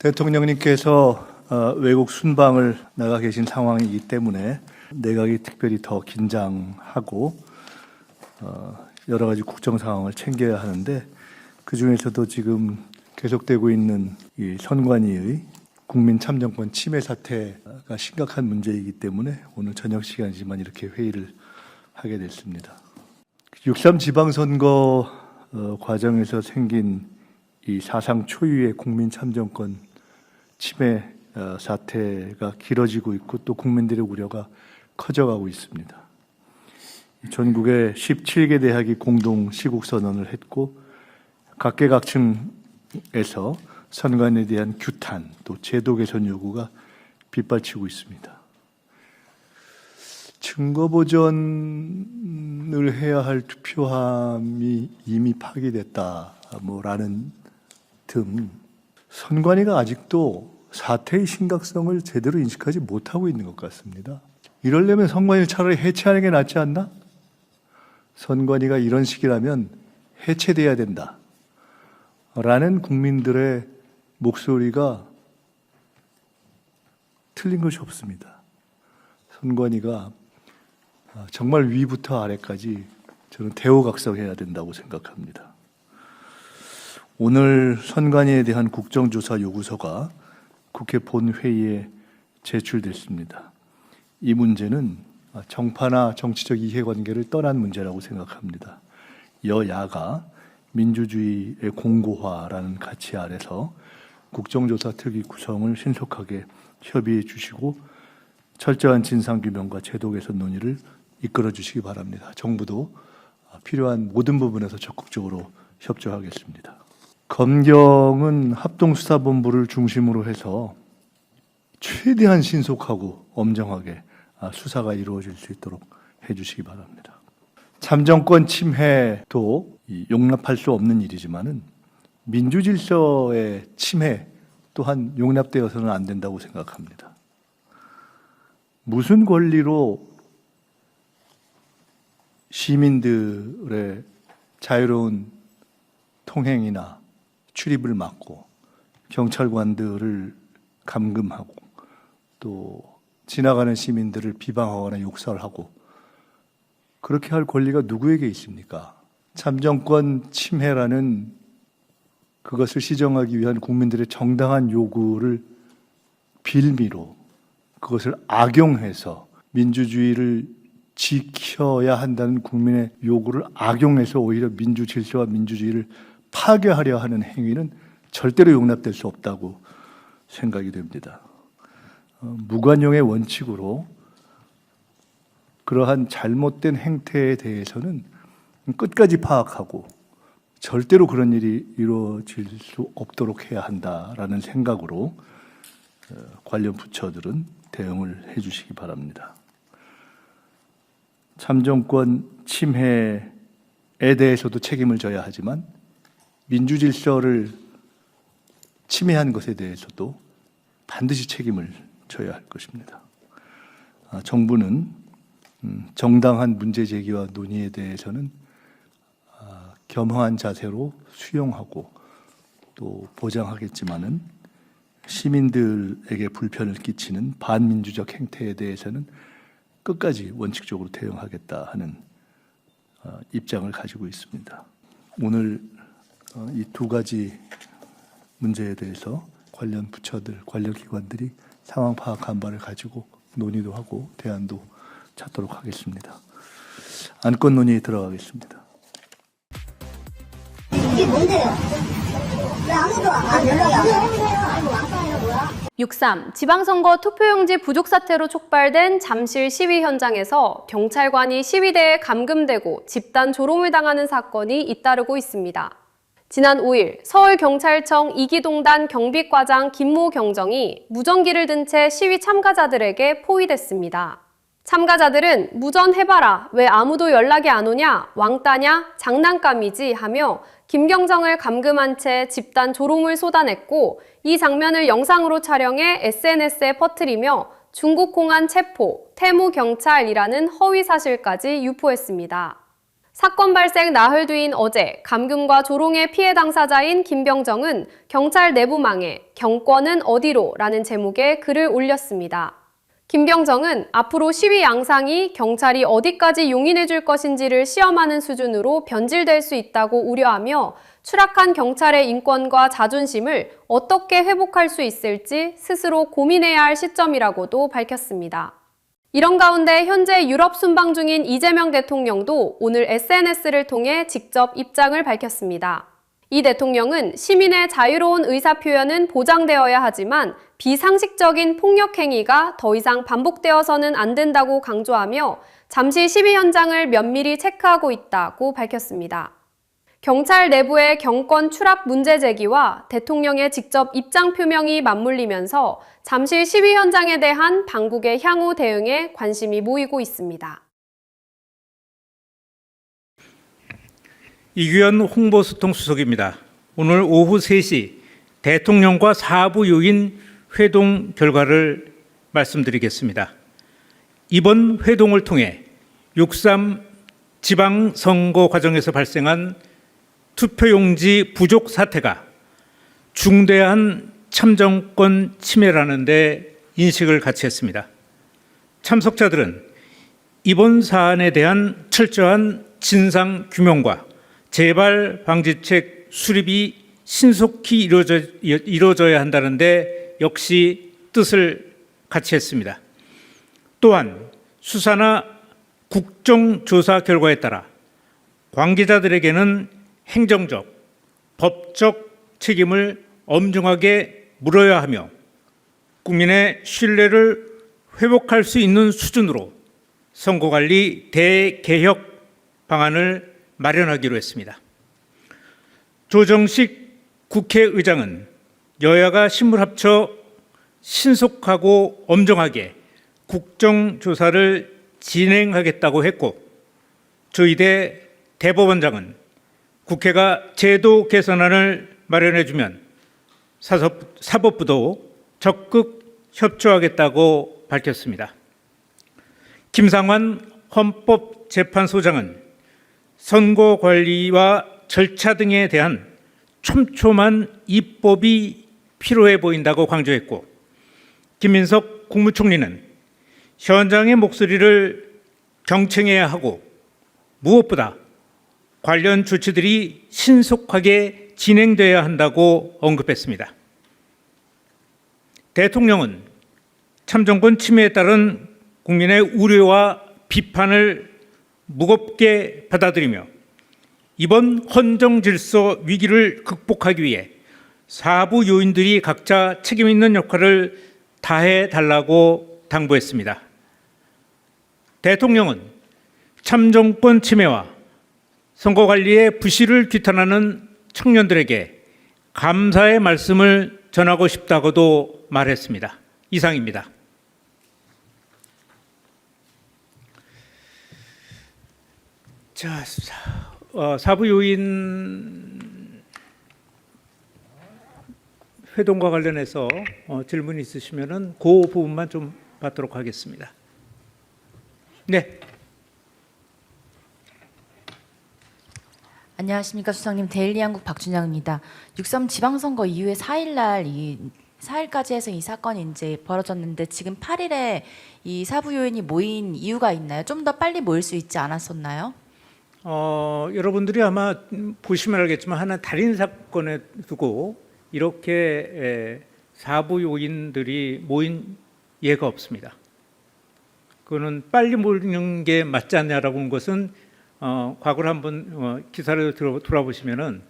대통령님께서 외국 순방을 나가 계신 상황이기 때문에 내각이 특별히 더 긴장하고 여러 가지 국정 상황을 챙겨야 하는데, 그중에서도 지금 계속되고 있는 이 선관위의 국민 참정권 침해 사태가 심각한 문제이기 때문에 오늘 저녁 시간이지만 이렇게 회의를 하게 됐습니다. 6.3 지방선거 과정에서 생긴 이 사상 초유의 국민 참정권 침해 사태가 길어지고 있고 또 국민들의 우려가 커져가고 있습니다. 전국의 17개 대학이 공동 시국선언을 했고 각계각층에서 선관에 대한 규탄 또 제도 개선 요구가 빗발치고 있습니다. 증거 보전을 해야 할 투표함이 이미 파기됐다 라는 등 선관위가 아직도 사태의 심각성을 제대로 인식하지 못하고 있는 것 같습니다. 이러려면 선관위를 차라리 해체하는 게 낫지 않나? 선관위가 이런 식이라면 해체돼야 된다 라는 국민들의 목소리가 틀린 것이 없습니다. 선관위가 정말 위부터 아래까지 저는 대우각성해야 된다고 생각합니다. 오늘 선관위에 대한 국정조사 요구서가 국회 본회의에 제출됐습니다. 이 문제는 정파나 정치적 이해관계를 떠난 문제라고 생각합니다. 여야가 민주주의의 공고화라는 가치 아래서 국정조사 특위 구성을 신속하게 협의해 주시고 철저한 진상규명과 제도 개선 논의를 이끌어 주시기 바랍니다. 정부도 필요한 모든 부분에서 적극적으로 협조하겠습니다. 검경은 합동수사본부를 중심으로 해서 최대한 신속하고 엄정하게 수사가 이루어질 수 있도록 해주시기 바랍니다. 참정권 침해도 용납할 수 없는 일이지만은 민주질서의 침해 또한 용납되어서는 안 된다고 생각합니다. 무슨 권리로 시민들의 자유로운 통행이나 출입을 막고 경찰관들을 감금하고 또 지나가는 시민들을 비방하거나 욕설하고 그렇게 할 권리가 누구에게 있습니까? 참정권 침해라는 그것을 시정하기 위한 국민들의 정당한 요구를 빌미로 그것을 악용해서 민주주의를 지켜야 한다는 국민의 요구를 악용해서 오히려 민주 질서와 민주주의를 파괴하려 하는 행위는 절대로 용납될 수 없다고 생각이 됩니다. 무관용의 원칙으로 그러한 잘못된 행태에 대해서는 끝까지 파악하고 절대로 그런 일이 이루어질 수 없도록 해야 한다라는 생각으로 관련 부처들은 대응을 해 주시기 바랍니다. 참정권 침해에 대해서도 책임을 져야 하지만 민주질서를 침해한 것에 대해서도 반드시 책임을 져야 할 것입니다. 정부는 정당한 문제 제기와 논의에 대해서는 겸허한 자세로 수용하고 또 보장하겠지만은 시민들에게 불편을 끼치는 반민주적 행태에 대해서는 끝까지 원칙적으로 대응하겠다 하는 입장을 가지고 있습니다. 오늘 이 두 가지 문제에 대해서 관련 부처들, 관련 기관들이 상황 파악한 바를 가지고 논의도 하고 대안도 찾도록 하겠습니다. 안건 논의에 들어가겠습니다. 이게 뭔데요? 왜 아무도 연락이 안 와요? 6.3 지방선거 투표용지 부족 사태로 촉발된 잠실 시위 현장에서 경찰관이 시위대에 감금되고 집단 조롱을 당하는 사건이 잇따르고 있습니다. 지난 5일 서울경찰청 이기동단 경비과장 김모 경정이 무전기를 든 채 시위 참가자들에게 포위됐습니다. 참가자들은 무전해봐라, 왜 아무도 연락이 안 오냐, 왕따냐, 장난감이지 하며 김경정을 감금한 채 집단 조롱을 쏟아냈고 이 장면을 영상으로 촬영해 SNS에 퍼뜨리며 중국 공안 체포, 태무 경찰이라는 허위 사실까지 유포했습니다. 사건 발생 나흘 뒤인 어제 감금과 조롱의 피해 당사자인 김병정은 경찰 내부망에 경권은 어디로? 라는 제목의 글을 올렸습니다. 김병정은 앞으로 시위 양상이 경찰이 어디까지 용인해 줄 것인지를 시험하는 수준으로 변질될 수 있다고 우려하며 추락한 경찰의 인권과 자존심을 어떻게 회복할 수 있을지 스스로 고민해야 할 시점이라고도 밝혔습니다. 이런 가운데 현재 유럽 순방 중인 이재명 대통령도 오늘 SNS를 통해 직접 입장을 밝혔습니다. 이 대통령은 시민의 자유로운 의사표현은 보장되어야 하지만 비상식적인 폭력 행위가 더 이상 반복되어서는 안 된다고 강조하며 잠시 시위 현장을 면밀히 체크하고 있다고 밝혔습니다. 경찰 내부의 경권 추락 문제 제기와 대통령의 직접 입장 표명이 맞물리면서 잠실 시위 현장에 대한 당국의 향후 대응에 관심이 모이고 있습니다. 이규현 홍보소통 수석입니다. 오늘 오후 3시 대통령과 사부 요인 회동 결과를 말씀드리겠습니다. 이번 회동을 통해 6.3 지방선거 과정에서 발생한 투표용지 부족 사태가 중대한 참정권 침해라는 데 인식을 같이 했습니다. 참석자들은 이번 사안에 대한 철저한 진상 규명과 재발 방지책 수립이 신속히 이루어져야 한다는데 역시 뜻을 같이 했습니다. 또한 수사나 국정조사 결과에 따라 관계자들에게는 행정적, 법적 책임을 엄중하게 물어야 하며 국민의 신뢰를 회복할 수 있는 수준으로 선거관리 대개혁 방안을 마련하기로 했습니다. 조정식 국회의장은 여야가 힘을 합쳐 신속하고 엄정하게 국정조사를 진행하겠다고 했고, 조희대 대법원장은 국회가 제도 개선안을 마련해주면 사법부도 적극 협조하겠다고 밝혔습니다. 김상환 헌법재판소장은 선거관리와 절차 등에 대한 촘촘한 입법이 필요해 보인다고 강조했고, 김민석 국무총리는 현장의 목소리를 경청해야 하고 무엇보다 관련 조치들이 신속하게 진행돼야 한다고 언급했습니다. 대통령은 참정권 침해에 따른 국민의 우려와 비판을 무겁게 받아들이며 이번 헌정 질서 위기를 극복하기 위해 사부 요인들이 각자 책임 있는 역할을 다해 달라고 당부했습니다. 대통령은 참정권 침해와 선거관리의 부실을 규탄하는 청년들에게 감사의 말씀을 전하고 싶다고도 말했습니다. 이상입니다. 자, 사부 요인 회동과 관련해서 질문 있으시면은 그 부분만 좀 받도록 하겠습니다. 네. 안녕하십니까 수석님, 데일리 한국 박준영입니다. 6.3 지방선거 이후에 4일까지 해서 이 사건이 이제 벌어졌는데 지금 8일에 이 사부 요인이 모인 이유가 있나요? 좀 더 빨리 모일 수 있지 않았었나요? 여러분들이 아마 보시면 알겠지만 하나 달인 사건에 두고 이렇게 사부 요인들이 모인 예가 없습니다. 그거는 빨리 모이는 게 맞지 않냐라고 하는 것은 과거를 한번 기사를 돌아보시면은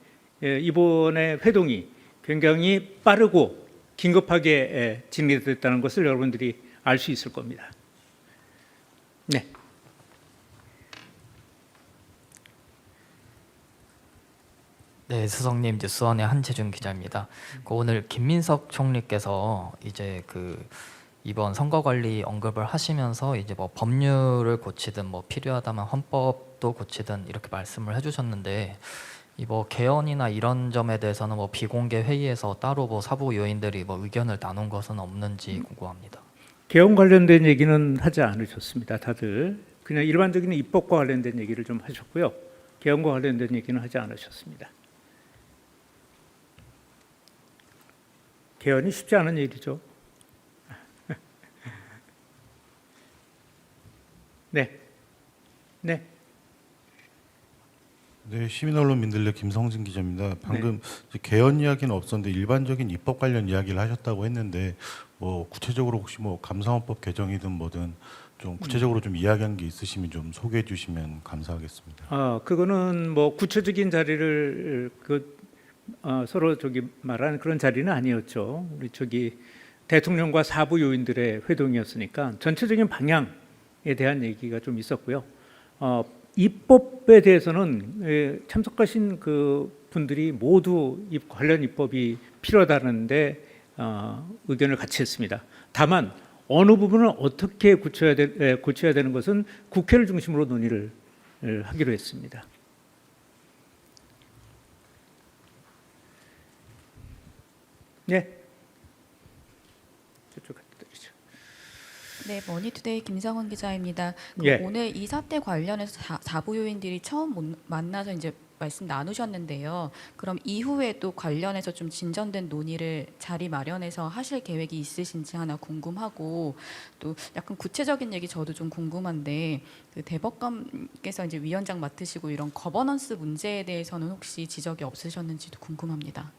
이번에 회동이 굉장히 빠르고 긴급하게 진행됐다는 것을 여러분들이 알 수 있을 겁니다. 네. 네, 수석님, 뉴스원의 한재준 기자입니다. 오늘 김민석 총리께서 이제 이번 선거관리 언급을 하시면서 이제 뭐 법률을 고치든 뭐 필요하다면 헌법도 고치든 이렇게 말씀을 해주셨는데 이 뭐 개헌이나 이런 점에 대해서는 뭐 비공개 회의에서 따로 뭐 사부 요인들이 뭐 의견을 나눈 것은 없는지 궁금합니다. 개헌 관련된 얘기는 하지 않으셨습니다. 다들 그냥 일반적인 입법과 관련된 얘기를 좀 하셨고요. 개헌과 관련된 얘기는 하지 않으셨습니다. 개헌이 쉽지 않은 일이죠. 네. 네. 네, 시민언론 민들레 김성진 기자입니다. 방금 이제 개헌 이야기는 없었는데 일반적인 입법 관련 이야기를 하셨다고 했는데 뭐 구체적으로 혹시 뭐 감사원법 개정이든 뭐든 좀 구체적으로 좀 이야기한 게 있으시면 좀 소개해 주시면 감사하겠습니다. 그거는 뭐 구체적인 자리를 서로 말하는 그런 자리는 아니었죠. 우리 대통령과 사부 요인들의 회동이었으니까 전체적인 방향에 대한 얘기가 좀 있었고요. 입법에 대해서는 참석하신 그 분들이 모두 관련 입법이 필요하다는데 의견을 같이 했습니다. 다만 어느 부분을 어떻게 고쳐야 되는 것은 국회를 중심으로 논의를 하기로 했습니다. 네. 저쪽 갖다 드리죠. 네, 머니투데이 김성은 기자입니다. 예. 오늘 이 사태 관련해서 사부 요인들이 처음 만나서 이제 말씀 나누셨는데요. 그럼 이후에도 관련해서 좀 진전된 논의를 자리 마련해서 하실 계획이 있으신지 하나 궁금하고, 또 약간 구체적인 얘기 저도 좀 궁금한데, 그 대법관께서 이제 위원장 맡으시고 이런 거버넌스 문제에 대해서는 혹시 지적이 없으셨는지도 궁금합니다.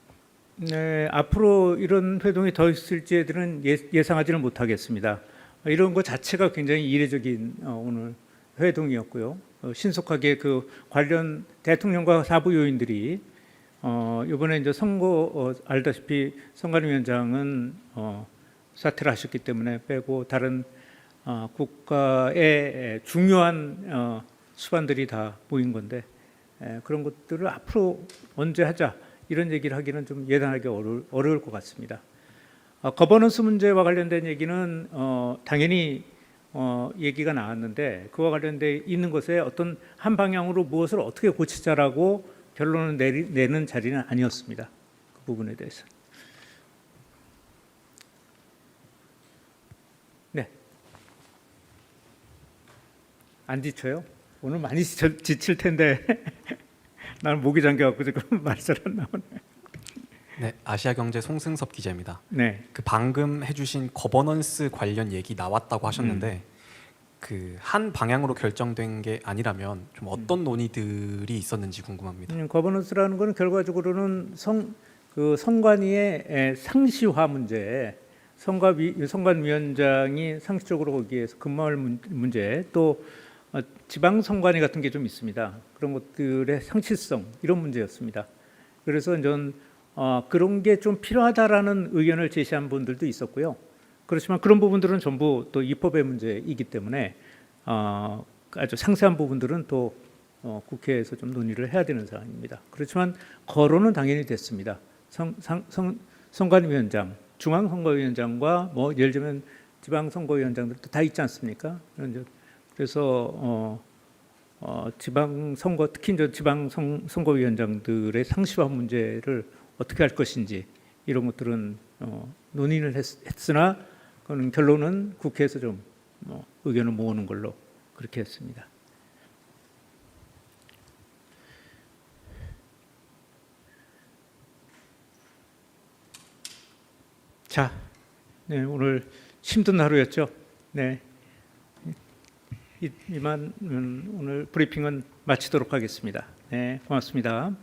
네, 앞으로 이런 회동이 더 있을지에는 예상하지는 못하겠습니다. 이런 것 자체가 굉장히 이례적인 오늘 회동이었고요. 신속하게 그 관련 대통령과 사부 요인들이 이번에 이제 선거 알다시피 선관위원장은 사퇴를 하셨기 때문에 빼고 다른 국가의 중요한 수반들이 다 모인 건데 그런 것들을 앞으로 언제 하자 이런 얘기를 하기는 좀 예단하기 어려울 것 같습니다. 거버넌스 문제와 관련된 얘기는 당연히 얘기가 나왔는데 그와 관련돼 있는 것에 어떤 한 방향으로 무엇을 어떻게 고치자라고 결론을 내는 자리는 아니었습니다. 그 부분에 대해서. 네. 안 지쳐요? 오늘 많이 지칠 텐데 나는 목이 잠겨갖고 지금 말이 잘 안 나오네. 네, 아시아경제 송승섭 기자입니다. 네. 그 방금 해주신 거버넌스 관련 얘기 나왔다고 하셨는데 그 한 방향으로 결정된 게 아니라면 좀 어떤 논의들이 있었는지 궁금합니다. 거버넌스라는 것은 결과적으로는 선관위의 상시화 문제, 선관위원장이 상시적으로 거기에서 근무할 문제, 또 지방 선관위 같은 게 좀 있습니다. 그런 것들의 상시성 이런 문제였습니다. 그래서 전 그런 게 좀 필요하다라는 의견을 제시한 분들도 있었고요. 그렇지만 그런 부분들은 전부 또 입법의 문제이기 때문에 아주 상세한 부분들은 또 국회에서 좀 논의를 해야 되는 사안입니다. 그렇지만 거론은 당연히 됐습니다. 선관위원장, 중앙선거위원장과 뭐 예를 들면 지방선거위원장들도 다 있지 않습니까? 그래서 지방선거 특히 이제 지방선거위원장들의 상시화 문제를 어떻게 할 것인지 이런 것들은 논의를 했으나 그건 결론은 국회에서 좀 의견을 모으는 걸로 그렇게 했습니다. 자, 네, 오늘 힘든 하루였죠. 네, 이만 오늘 브리핑은 마치도록 하겠습니다. 네, 고맙습니다.